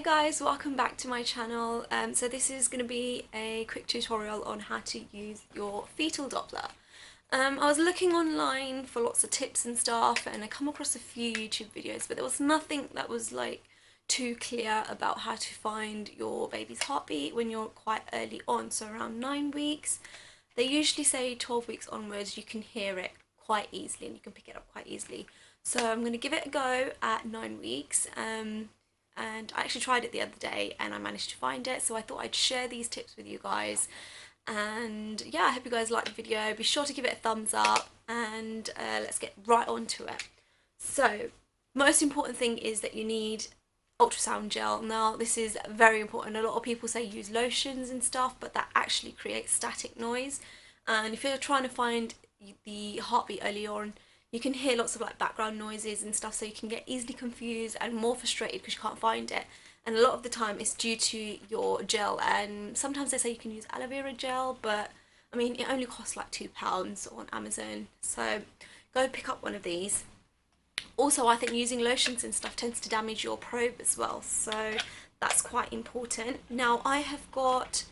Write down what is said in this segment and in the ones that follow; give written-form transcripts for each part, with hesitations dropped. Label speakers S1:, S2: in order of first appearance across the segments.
S1: Hey guys, welcome back to my channel. So this is going to be a quick tutorial on how to use your fetal Doppler. I was looking online for lots of tips and stuff, and I come across a few YouTube videos, but there was nothing that was like too clear about how to find your baby's heartbeat when you're quite early on, so around 9 weeks. They usually say 12 weeks onwards you can hear it quite easily and you can pick it up quite easily. So I'm going to give it a go at 9 weeks. And I actually tried it the other day and I managed to find it, so I thought I'd share these tips with you guys. And yeah, I hope you guys like the video. Be sure to give it a thumbs up, and let's get right on to it. So most important thing is that you need ultrasound gel. Now this is very important. A lot of people say use lotions and stuff, but that actually creates static noise, and if you're trying to find the heartbeat early on, you can hear lots of like background noises and stuff, so you can get easily confused and more frustrated because you can't find it. And a lot of the time it's due to your gel, and sometimes they say you can use aloe vera gel, but I mean it only costs like £2 on Amazon, so go pick up one of these. Also, I think using lotions and stuff tends to damage your probe as well, so that's quite important. Now I have got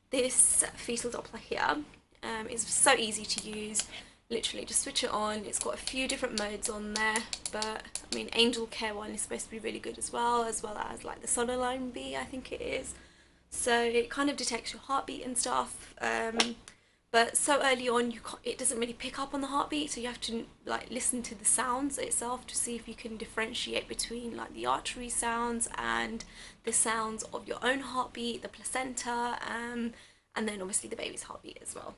S1: this fetal Doppler here. It's so easy to use. Literally just switch it on. It's got a few different modes on there, but I mean Angel Care one is supposed to be really good as well as like the Sonoline B, I think it is. So it kind of detects your heartbeat and stuff, but so early on it doesn't really pick up on the heartbeat, so you have to like listen to the sounds itself to see if you can differentiate between like the artery sounds and the sounds of your own heartbeat, the placenta, and then obviously the baby's heartbeat as well.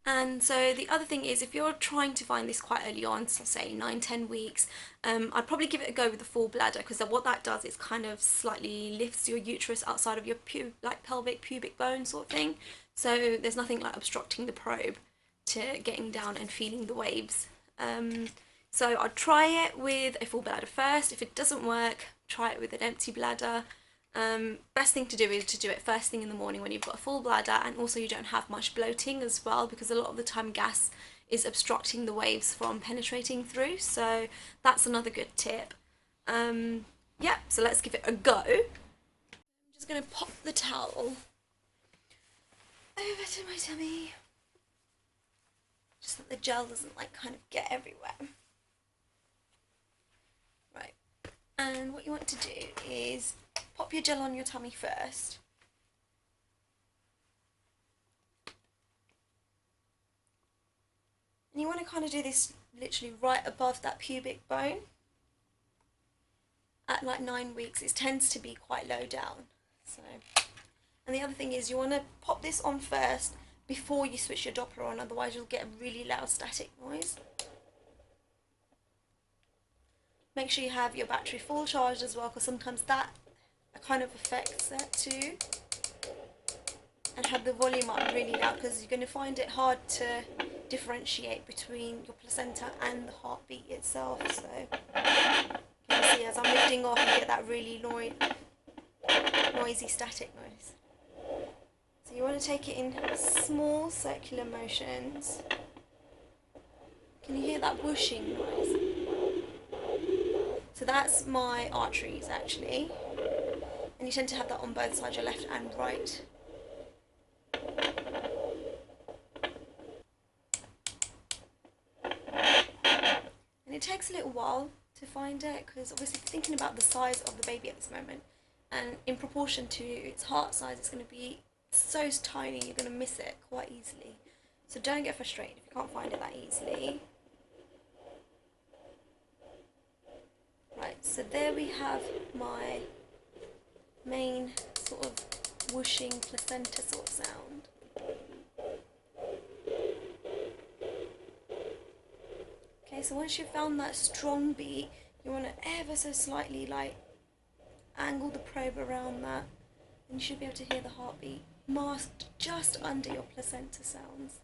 S1: And so the other thing is, if you're trying to find this quite early on, so say 9-10 weeks, I'd probably give it a go with the full bladder, because what that does is kind of slightly lifts your uterus outside of your pelvic pubic bone sort of thing. So there's nothing like obstructing the probe to getting down and feeling the waves. So I'd try it with a full bladder first. If it doesn't work, try it with an empty bladder. Best thing to do is to do it first thing in the morning when you've got a full bladder, and also you don't have much bloating as well, because a lot of the time gas is obstructing the waves from penetrating through, so that's another good tip. Yeah, so let's give it a go. I'm just going to pop the towel over to my tummy, just that the gel doesn't like kind of get everywhere. Right, and what you want to do is pop your gel on your tummy first. And you want to kind of do this literally right above that pubic bone. At like 9 weeks, it tends to be quite low down. So, and the other thing is you want to pop this on first before you switch your Doppler on, otherwise you'll get a really loud static noise. Make sure you have your battery full charged as well, because sometimes that kind of affects it too. And have the volume up really loud, because you're going to find it hard to differentiate between your placenta and the heartbeat itself. So you can see as I'm lifting off, you get that really noisy static noise. So you want to take it in small circular motions. Can you hear that whooshing noise? So that's my arteries actually. And you tend to have that on both sides, your left and right. And it takes a little while to find it, because obviously thinking about the size of the baby at this moment, and in proportion to its heart size, it's going to be so tiny, you're going to miss it quite easily. So don't get frustrated if you can't find it that easily. Right, so there we have my main sort of whooshing placenta sort of sound. Okay, so once you've found that strong beat, you want to ever so slightly like angle the probe around that, and you should be able to hear the heartbeat masked just under your placenta sounds.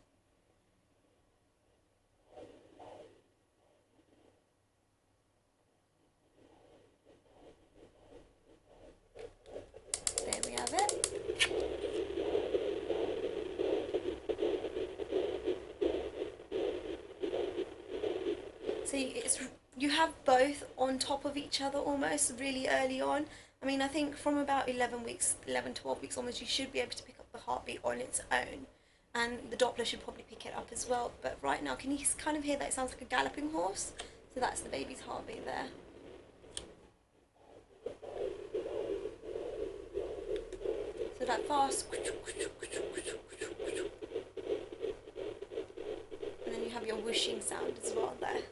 S1: See, you have both on top of each other almost really early on. I mean, I think from about 11 weeks, 11, 12 weeks onwards, you should be able to pick up the heartbeat on its own. And the Doppler should probably pick it up as well. But right now, can you kind of hear that? It sounds like a galloping horse. So that's the baby's heartbeat there. So that fast. And then you have your whooshing sound as well there.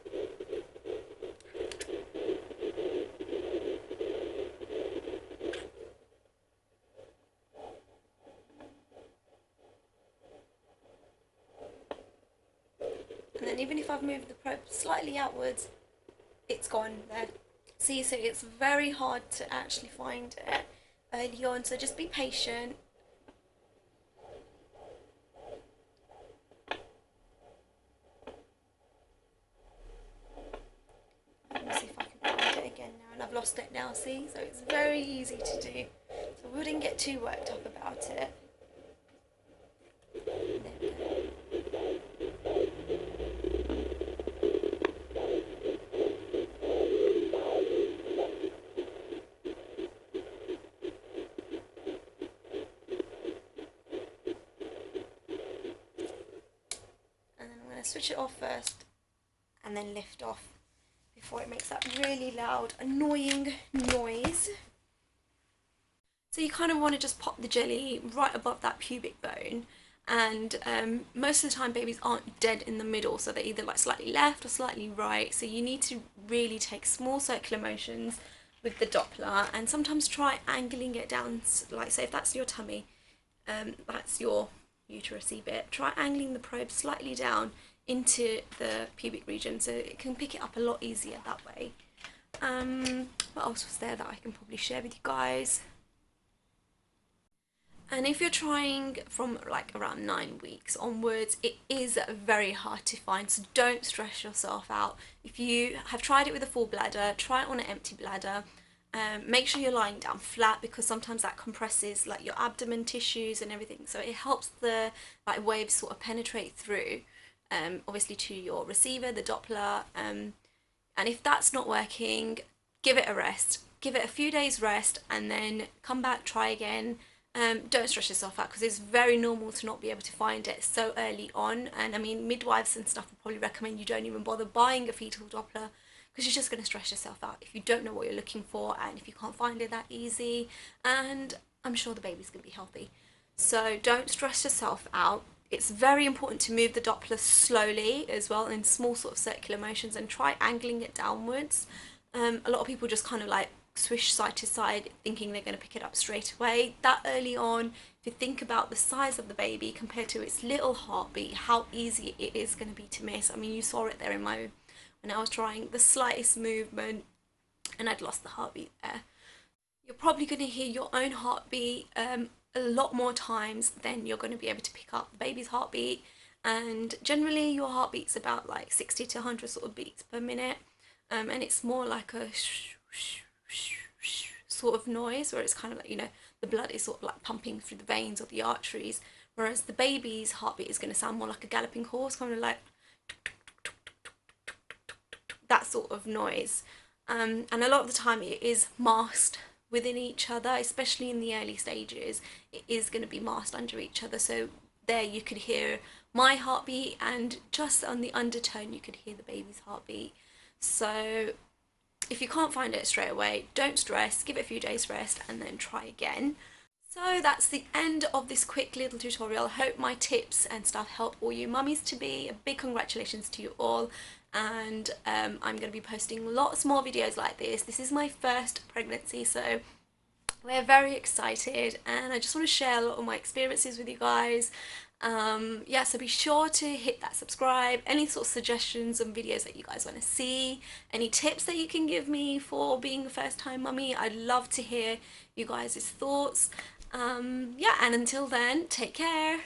S1: And then even if I've moved the probe slightly outwards, it's gone there. See, so it's very hard to actually find it early on, so just be patient. Let me see if I can find it again now, and I've lost it now, see? So it's very easy to do, so I wouldn't get too worked up about it. Switch it off first and then lift off before it makes that really loud annoying noise. So you kind of want to just pop the jelly right above that pubic bone, and most of the time babies aren't dead in the middle, so they're either like slightly left or slightly right, so you need to really take small circular motions with the Doppler, and sometimes try angling it down, like say if that's your tummy, that's your uterusy bit, try angling the probe slightly down into the pubic region so it can pick it up a lot easier that way. What else was there that I can probably share with you guys? And if you're trying from like around 9 weeks onwards, it is very hard to find, so don't stress yourself out. If you have tried it with a full bladder, try it on an empty bladder. Make sure you're lying down flat, because sometimes that compresses like your abdomen tissues and everything, so it helps the like waves sort of penetrate through, obviously to your receiver, the Doppler, and if that's not working, give it a rest, give it a few days rest, and then come back, try again. Don't stress yourself out, because it's very normal to not be able to find it so early on, and I mean midwives and stuff will probably recommend you don't even bother buying a fetal Doppler, because you're just going to stress yourself out if you don't know what you're looking for and if you can't find it that easy, and I'm sure the baby's going to be healthy. So don't stress yourself out. It's very important to move the Doppler slowly as well, in small sort of circular motions, and try angling it downwards. A lot of people just kind of like swish side to side thinking they're going to pick it up straight away. That early on, if you think about the size of the baby compared to its little heartbeat, how easy it is going to be to miss. I mean, you saw it there in my, when I was trying the slightest movement and I'd lost the heartbeat there. You're probably going to hear your own heartbeat a lot more times than you're going to be able to pick up the baby's heartbeat, and generally your heartbeat's about like 60 to 100 sort of beats per minute, and it's more like a sort of noise where it's kind of like, you know, the blood is sort of like pumping through the veins or the arteries, whereas the baby's heartbeat is going to sound more like a galloping horse, kind of like that sort of noise, and a lot of the time it is masked within each other, especially in the early stages. It is going to be masked under each other, so there you could hear my heartbeat, and just on the undertone you could hear the baby's heartbeat. So if you can't find it straight away, don't stress, give it a few days rest and then try again. So that's the end of this quick little tutorial. I hope my tips and stuff help all you mummies to be. A big congratulations to you all, and I'm going to be posting lots more videos like this. This is my first pregnancy, so we're very excited, and I just want to share a lot of my experiences with you guys. Yeah, so be sure to hit that subscribe. Any sort of suggestions and videos that you guys want to see, any tips that you can give me for being a first time mummy, I'd love to hear you guys' thoughts. Yeah, and until then, take care.